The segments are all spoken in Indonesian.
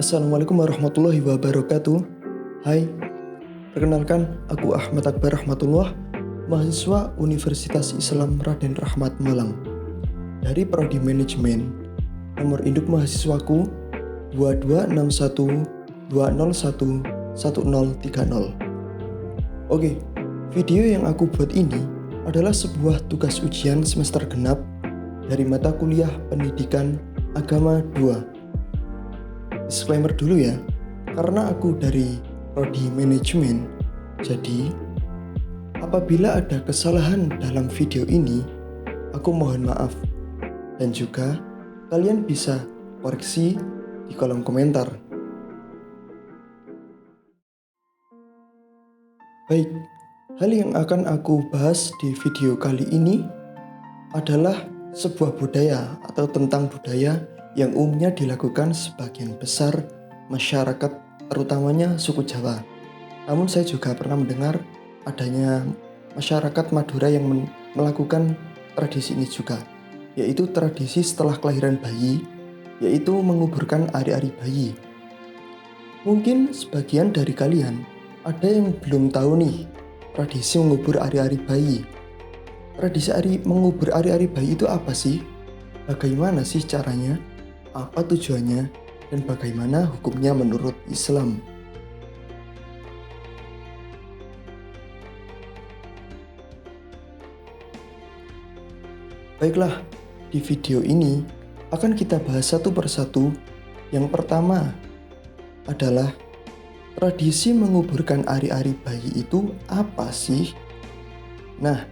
Assalamualaikum warahmatullahi wabarakatuh. Hai, perkenalkan aku Ahmad Akbar Rahmatullah, mahasiswa Universitas Islam Raden Rahmat Malang dari Prodi Manajemen. Nomor induk mahasiswaku 226120111030. Oke, video yang aku buat ini adalah sebuah tugas ujian semester genap dari mata kuliah Pendidikan Agama 2. Disclaimer dulu ya, karena aku dari Prodi Manajemen, jadi apabila ada kesalahan dalam video ini, aku mohon maaf. Dan juga kalian bisa koreksi di kolom komentar. Baik, hal yang akan aku bahas di video kali ini adalah sebuah budaya atau tentang budaya yang umumnya dilakukan sebagian besar masyarakat, terutamanya suku Jawa. Namun saya juga pernah mendengar adanya masyarakat Madura yang melakukan tradisi ini juga, yaitu tradisi setelah kelahiran bayi, yaitu menguburkan ari-ari bayi. Mungkin sebagian dari kalian ada yang belum tahu nih tradisi mengubur ari-ari bayi. Tradisi mengubur ari-ari bayi itu apa sih? Bagaimana sih caranya? Apa tujuannya? Dan bagaimana hukumnya menurut Islam? Baiklah, di video ini akan kita bahas satu persatu. Yang pertama adalah tradisi menguburkan ari-ari bayi itu apa sih? Nah,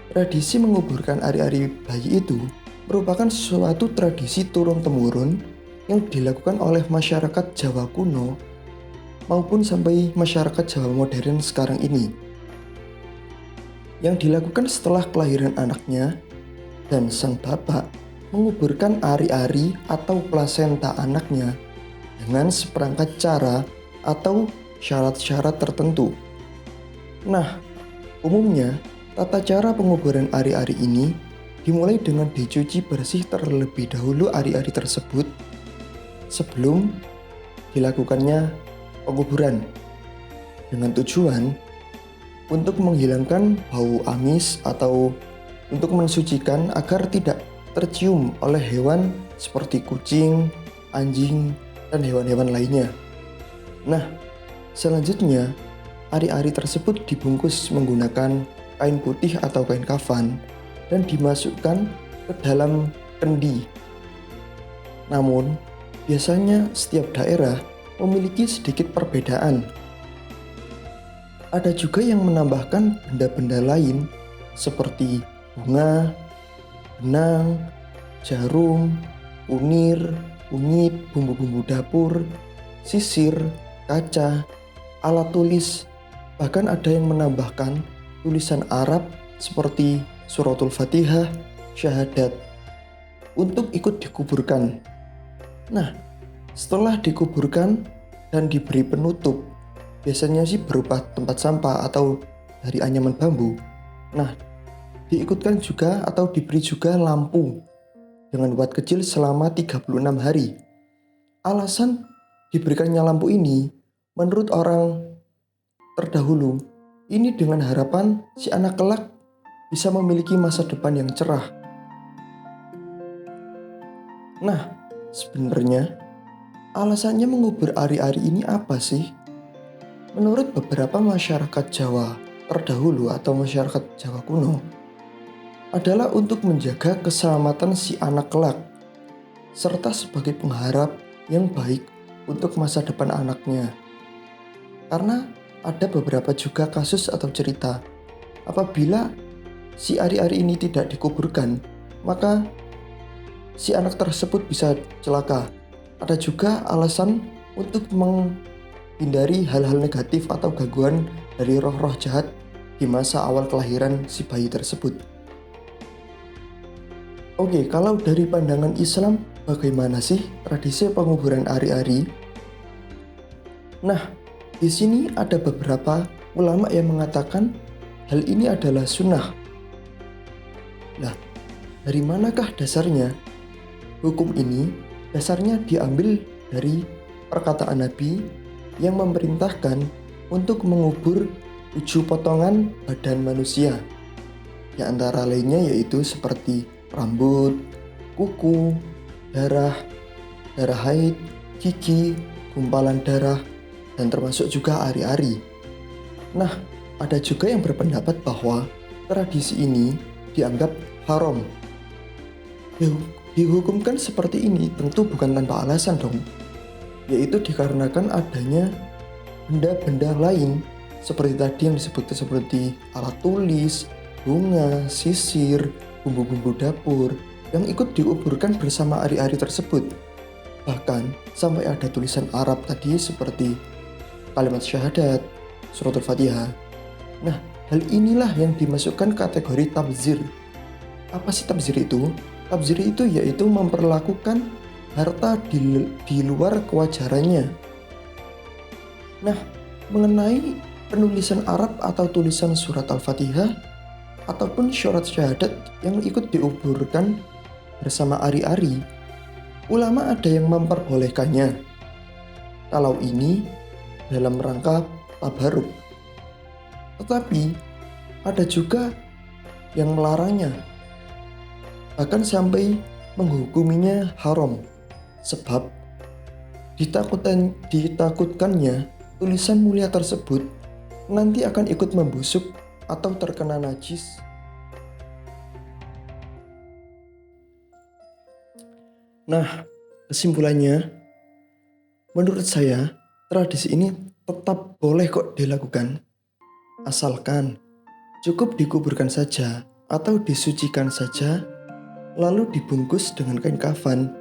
tradisi menguburkan ari-ari bayi itu merupakan suatu tradisi turun-temurun yang dilakukan oleh masyarakat Jawa kuno maupun sampai masyarakat Jawa modern sekarang ini, yang dilakukan setelah kelahiran anaknya dan sang bapak menguburkan ari-ari atau plasenta anaknya dengan seperangkat cara atau syarat-syarat tertentu. Nah, umumnya tata cara penguburan ari-ari ini dimulai dengan dicuci bersih terlebih dahulu ari-ari tersebut sebelum dilakukannya penguburan, dengan tujuan untuk menghilangkan bau amis atau untuk mensucikan agar tidak tercium oleh hewan seperti kucing, anjing, dan hewan-hewan lainnya. Nah, selanjutnya ari-ari tersebut dibungkus menggunakan kain putih atau kain kafan dan dimasukkan ke dalam kendi. Namun, biasanya setiap daerah memiliki sedikit perbedaan. Ada juga yang menambahkan benda-benda lain seperti bunga, benang, jarum, kunir, kunyit, bumbu-bumbu dapur, sisir, kaca, alat tulis, bahkan ada yang menambahkan tulisan Arab seperti Suratul Fatihah, syahadat untuk ikut dikuburkan. Nah, setelah dikuburkan dan diberi penutup, biasanya sih berupa tempat sampah atau dari anyaman bambu. Nah, diikutkan juga atau diberi juga lampu dengan watt kecil selama 36 hari. Alasan diberikannya lampu ini menurut orang terdahulu ini dengan harapan si anak kelak bisa memiliki masa depan yang cerah. Nah, sebenarnya alasannya mengubur ari-ari ini apa sih? Menurut beberapa masyarakat Jawa terdahulu atau masyarakat Jawa kuno, adalah untuk menjaga keselamatan si anak kelak, serta sebagai pengharap yang baik untuk masa depan anaknya. Karena ada beberapa juga kasus atau cerita, apabila si ari-ari ini tidak dikuburkan, maka si anak tersebut bisa celaka. Ada juga alasan untuk menghindari hal-hal negatif atau gangguan dari roh-roh jahat di masa awal kelahiran si bayi tersebut. Oke, kalau dari pandangan Islam, bagaimana sih tradisi penguburan ari-ari? Nah, di sini ada beberapa ulama yang mengatakan hal ini adalah sunnah. Nah, dari manakah dasarnya? Hukum ini dasarnya diambil dari perkataan Nabi yang memerintahkan untuk mengubur 7 potongan badan manusia. Di antara lainnya yaitu seperti rambut, kuku, darah, darah haid, gigi, gumpalan darah, dan termasuk juga ari-ari. Nah, ada juga yang berpendapat bahwa tradisi ini dianggap haram. Dihukumkan seperti ini tentu bukan tanpa alasan dong, yaitu dikarenakan adanya benda-benda lain seperti tadi yang disebutkan seperti alat tulis, bunga, sisir, bumbu-bumbu dapur yang ikut diuburkan bersama ari-ari tersebut. Bahkan sampai ada tulisan Arab tadi seperti kalimat syahadat, suratul Fatihah. Nah, hal inilah yang dimasukkan kategori tabzir. Apa sih tabzir itu? Tabzir itu yaitu memperlakukan harta di luar kewajarannya. Nah, mengenai penulisan Arab atau tulisan surat Al-Fatihah ataupun surat syahadat yang ikut diuburkan bersama ari-ari, ulama ada yang memperbolehkannya kalau ini dalam rangka tabaruk. Tetapi ada juga yang melarangnya, bahkan sampai menghukuminya haram, sebab ditakutkannya tulisan mulia tersebut nanti akan ikut membusuk atau terkena najis. Nah, kesimpulannya, menurut saya tradisi ini tetap boleh kok dilakukan, asalkan cukup dikuburkan saja atau disucikan saja, lalu dibungkus dengan kain kafan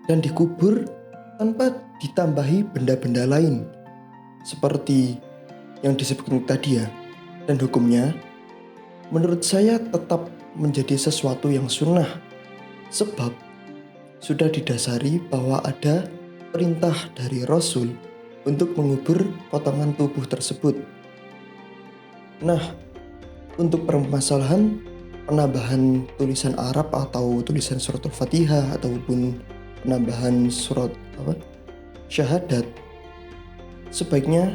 dan dikubur tanpa ditambahi benda-benda lain seperti yang disebutkan tadi ya. Dan hukumnya menurut saya tetap menjadi sesuatu yang sunnah, sebab sudah didasari bahwa ada perintah dari Rasul untuk mengubur potongan tubuh tersebut. Nah, untuk permasalahan penambahan tulisan Arab atau tulisan surat Al-Fatihah ataupun penambahan surat syahadat, sebaiknya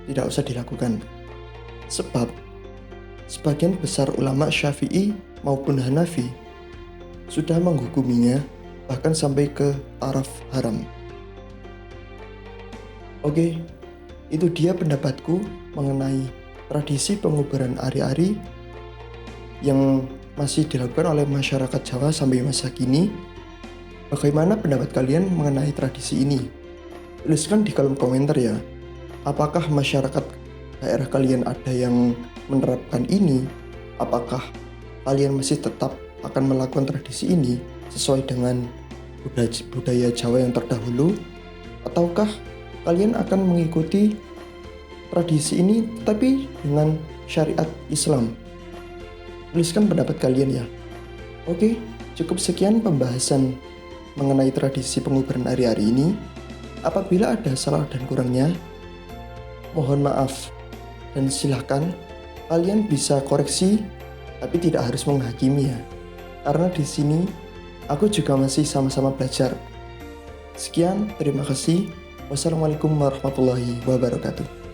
tidak usah dilakukan, sebab sebagian besar ulama Syafi'i maupun Hanafi sudah menghukuminya bahkan sampai ke taraf haram. Oke, itu dia pendapatku mengenai tradisi penguburan ari-ari yang masih dilakukan oleh masyarakat Jawa sampai masa kini. Bagaimana pendapat kalian mengenai tradisi ini? Tuliskan di kolom komentar ya. Apakah masyarakat daerah kalian ada yang menerapkan ini? Apakah kalian masih tetap akan melakukan tradisi ini sesuai dengan budaya Jawa yang terdahulu? Ataukah kalian akan mengikuti tradisi ini tapi dengan syariat Islam? Tuliskan pendapat kalian ya. Oke, cukup sekian pembahasan mengenai tradisi penguburan ari-ari ini. Apabila ada salah dan kurangnya, mohon maaf, dan silahkan kalian bisa koreksi, tapi tidak harus menghakimi ya. Karena di sini aku juga masih sama-sama belajar. Sekian, terima kasih. Wassalamualaikum warahmatullahi wabarakatuh.